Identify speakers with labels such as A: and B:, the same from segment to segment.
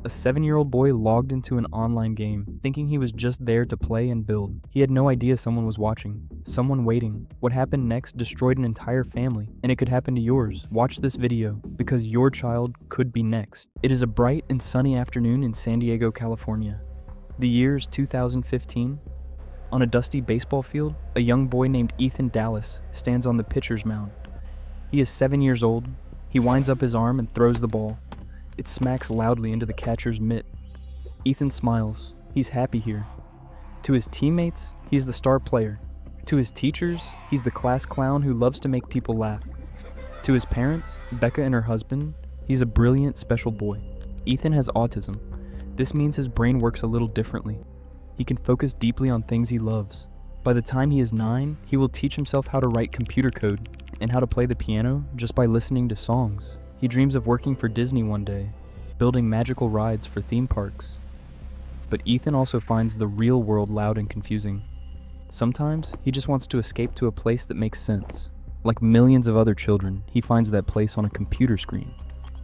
A: A 7-year-old boy logged into an online game, thinking he was just there to play and build. He had no idea someone was watching, someone waiting. What happened next destroyed an entire family, and it could happen to yours. Watch this video, because your child could be next. It is a bright and sunny afternoon in San Diego, California. The year is 2015. On a dusty baseball field, a young boy named Ethan Dallas stands on the pitcher's mound. He is 7 years old. He winds up his arm and throws the ball. It smacks loudly into the catcher's mitt. Ethan smiles. He's happy here. To his teammates, he's the star player. To his teachers, he's the class clown who loves to make people laugh. To his parents, Becca and her husband, he's a brilliant, special boy. Ethan has autism. This means his brain works a little differently. He can focus deeply on things he loves. By the time he is 9, he will teach himself how to write computer code and how to play the piano just by listening to songs. He dreams of working for Disney one day, building magical rides for theme parks. But Ethan also finds the real world loud and confusing. Sometimes, he just wants to escape to a place that makes sense. Like millions of other children, he finds that place on a computer screen.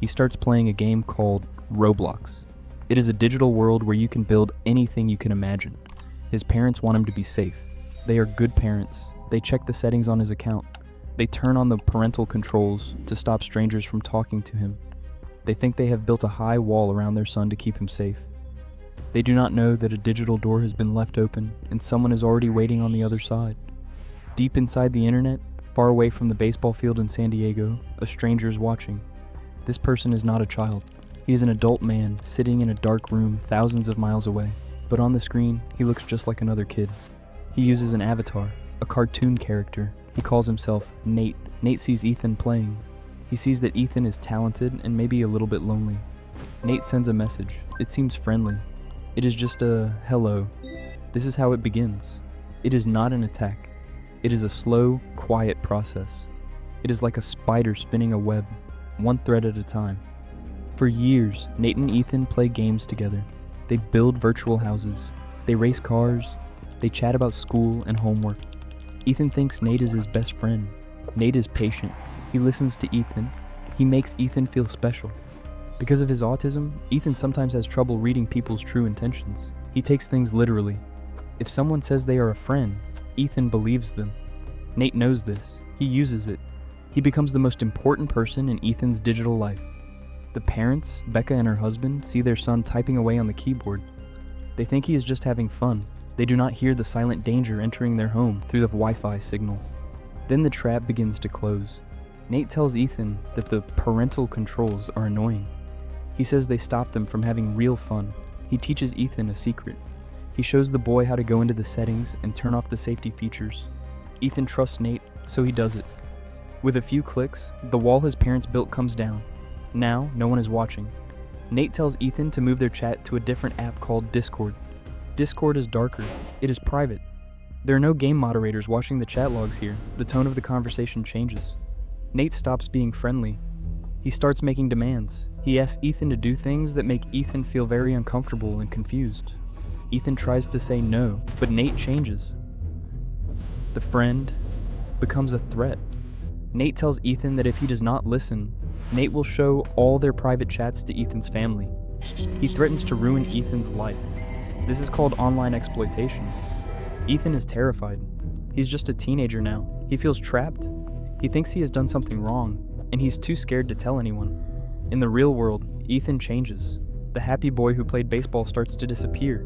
A: He starts playing a game called Roblox. It is a digital world where you can build anything you can imagine. His parents want him to be safe. They are good parents. They check the settings on his account. They turn on the parental controls to stop strangers from talking to him. They think they have built a high wall around their son to keep him safe. They do not know that a digital door has been left open and someone is already waiting on the other side. Deep inside the internet, far away from the baseball field in San Diego, a stranger is watching. This person is not a child. He is an adult man sitting in a dark room thousands of miles away. But on the screen, he looks just like another kid. He uses an avatar, a cartoon character. He calls himself Nate. Nate sees Ethan playing. He sees that Ethan is talented and maybe a little bit lonely. Nate sends a message. It seems friendly. It is just a hello. This is how it begins. It is not an attack. It is a slow, quiet process. It is like a spider spinning a web, one thread at a time. For years, Nate and Ethan play games together. They build virtual houses. They race cars. They chat about school and homework. Ethan thinks Nate is his best friend. Nate is patient. He listens to Ethan. He makes Ethan feel special. Because of his autism, Ethan sometimes has trouble reading people's true intentions. He takes things literally. If someone says they are a friend, Ethan believes them. Nate knows this. He uses it. He becomes the most important person in Ethan's digital life. The parents, Becca and her husband, see their son typing away on the keyboard. They think he is just having fun. They do not hear the silent danger entering their home through the Wi-Fi signal. Then the trap begins to close. Nate tells Ethan that the parental controls are annoying. He says they stop them from having real fun. He teaches Ethan a secret. He shows the boy how to go into the settings and turn off the safety features. Ethan trusts Nate, so he does it. With a few clicks, the wall his parents built comes down. Now, no one is watching. Nate tells Ethan to move their chat to a different app called Discord. Discord is darker. It is private. There are no game moderators watching the chat logs here. The tone of the conversation changes. Nate stops being friendly. He starts making demands. He asks Ethan to do things that make Ethan feel very uncomfortable and confused. Ethan tries to say no, but Nate changes. The friend becomes a threat. Nate tells Ethan that if he does not listen, Nate will show all their private chats to Ethan's family. He threatens to ruin Ethan's life. This is called online exploitation. Ethan is terrified. He's just a teenager now. He feels trapped. He thinks he has done something wrong, and he's too scared to tell anyone. In the real world, Ethan changes. The happy boy who played baseball starts to disappear.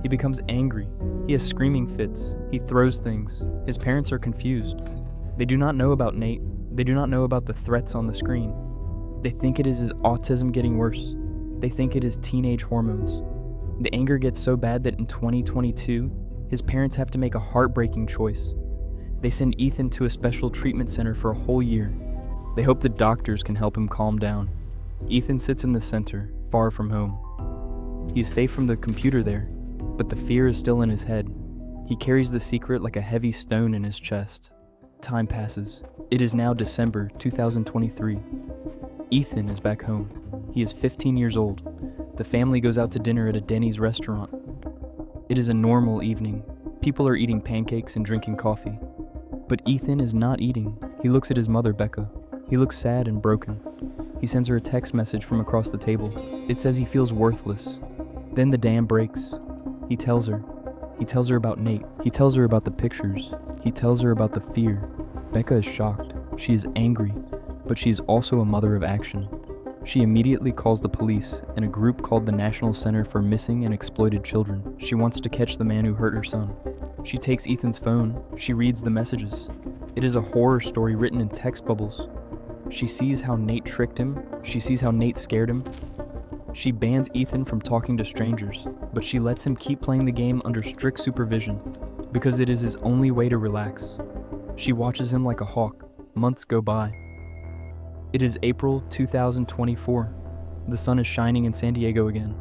A: He becomes angry. He has screaming fits. He throws things. His parents are confused. They do not know about Nate. They do not know about the threats on the screen. They think it is his autism getting worse. They think it is teenage hormones. The anger gets so bad that in 2022, his parents have to make a heartbreaking choice. They send Ethan to a special treatment center for a whole year. They hope the doctors can help him calm down. Ethan sits in the center, far from home. He is safe from the computer there, but the fear is still in his head. He carries the secret like a heavy stone in his chest. Time passes. It is now December 2023. Ethan is back home. He is 15 years old. The family goes out to dinner at a Denny's restaurant. It is a normal evening. People are eating pancakes and drinking coffee. But Ethan is not eating. He looks at his mother, Becca. He looks sad and broken. He sends her a text message from across the table. It says he feels worthless. Then the dam breaks. He tells her. He tells her about Nate. He tells her about the pictures. He tells her about the fear. Becca is shocked. She is angry, but she is also a mother of action. She immediately calls the police and a group called the National Center for Missing and Exploited Children. She wants to catch the man who hurt her son. She takes Ethan's phone. She reads the messages. It is a horror story written in text bubbles. She sees how Nate tricked him. She sees how Nate scared him. She bans Ethan from talking to strangers, but she lets him keep playing the game under strict supervision because it is his only way to relax. She watches him like a hawk. Months go by. It is April 2024. The sun is shining in San Diego again.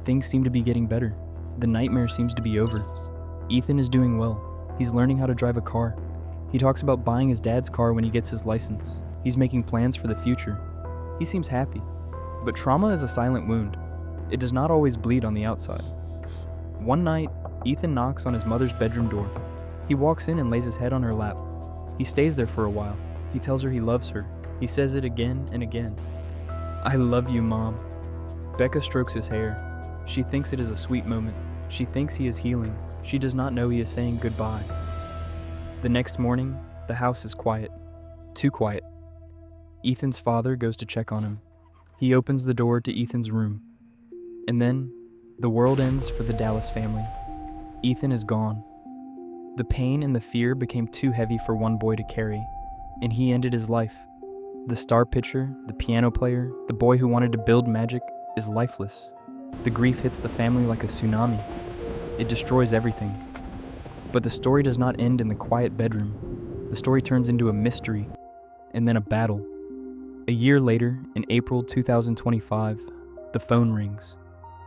A: Things seem to be getting better. The nightmare seems to be over. Ethan is doing well. He's learning how to drive a car. He talks about buying his dad's car when he gets his license. He's making plans for the future. He seems happy. But trauma is a silent wound. It does not always bleed on the outside. One night, Ethan knocks on his mother's bedroom door. He walks in and lays his head on her lap. He stays there for a while. He tells her he loves her. He says it again and again. "I love you, Mom." Becca strokes his hair. She thinks it is a sweet moment. She thinks he is healing. She does not know he is saying goodbye. The next morning, the house is quiet. Too quiet. Ethan's father goes to check on him. He opens the door to Ethan's room. And then, the world ends for the Dallas family. Ethan is gone. The pain and the fear became too heavy for one boy to carry, and he ended his life. The star pitcher, the piano player, the boy who wanted to build magic, is lifeless. The grief hits the family like a tsunami. It destroys everything. But the story does not end in the quiet bedroom. The story turns into a mystery, and then a battle. A year later, in April 2025, the phone rings.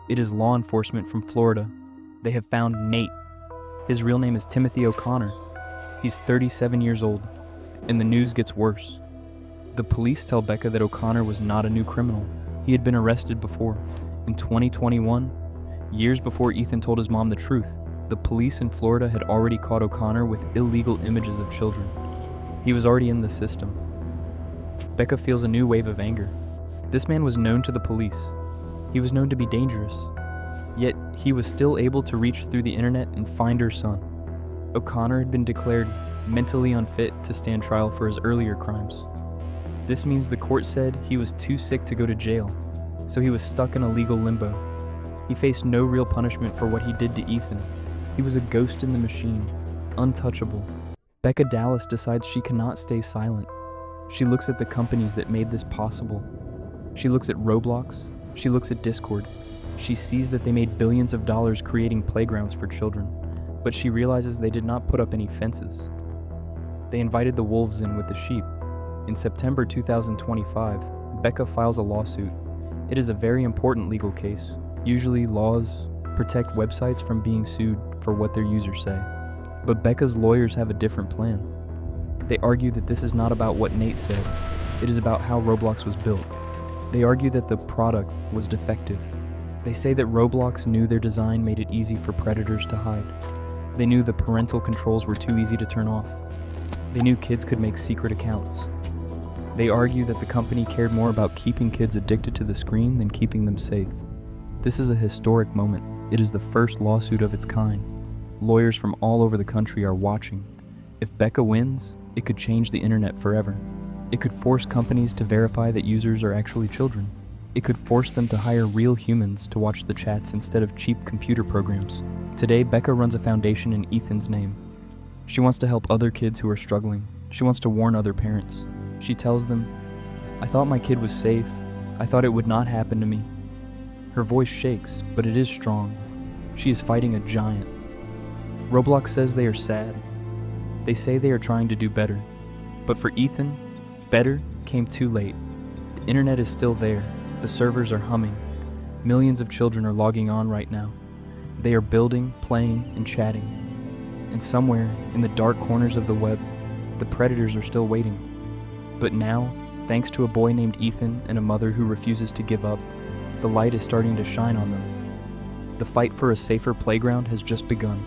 A: It is law enforcement from Florida. They have found Nate. His real name is Timothy O'Connor. He's 37 years old, and the news gets worse. The police tell Becca that O'Connor was not a new criminal. He had been arrested before. In 2021, years before Ethan told his mom the truth, the police in Florida had already caught O'Connor with illegal images of children. He was already in the system. Becca feels a new wave of anger. This man was known to the police. He was known to be dangerous. Yet, he was still able to reach through the internet and find her son. O'Connor had been declared mentally unfit to stand trial for his earlier crimes. This means the court said he was too sick to go to jail, so he was stuck in a legal limbo. He faced no real punishment for what he did to Ethan. He was a ghost in the machine, untouchable. Becca Dallas decides she cannot stay silent. She looks at the companies that made this possible. She looks at Roblox. She looks at Discord. She sees that they made billions of dollars creating playgrounds for children, but she realizes they did not put up any fences. They invited the wolves in with the sheep. In September 2025, Becca files a lawsuit. It is a very important legal case. Usually, laws protect websites from being sued for what their users say. But Becca's lawyers have a different plan. They argue that this is not about what Nate said. It is about how Roblox was built. They argue that the product was defective. They say that Roblox knew their design made it easy for predators to hide. They knew the parental controls were too easy to turn off. They knew kids could make secret accounts. They argue that the company cared more about keeping kids addicted to the screen than keeping them safe. This is a historic moment. It is the first lawsuit of its kind. Lawyers from all over the country are watching. If Becca wins, it could change the internet forever. It could force companies to verify that users are actually children. It could force them to hire real humans to watch the chats instead of cheap computer programs. Today, Becca runs a foundation in Ethan's name. She wants to help other kids who are struggling. She wants to warn other parents. She tells them, "I thought my kid was safe. I thought it would not happen to me." Her voice shakes, but it is strong. She is fighting a giant. Roblox says they are sad. They say they are trying to do better. But for Ethan, better came too late. The internet is still there. The servers are humming. Millions of children are logging on right now. They are building, playing, and chatting. And somewhere, in the dark corners of the web, the predators are still waiting. But now, thanks to a boy named Ethan and a mother who refuses to give up, the light is starting to shine on them. The fight for a safer playground has just begun.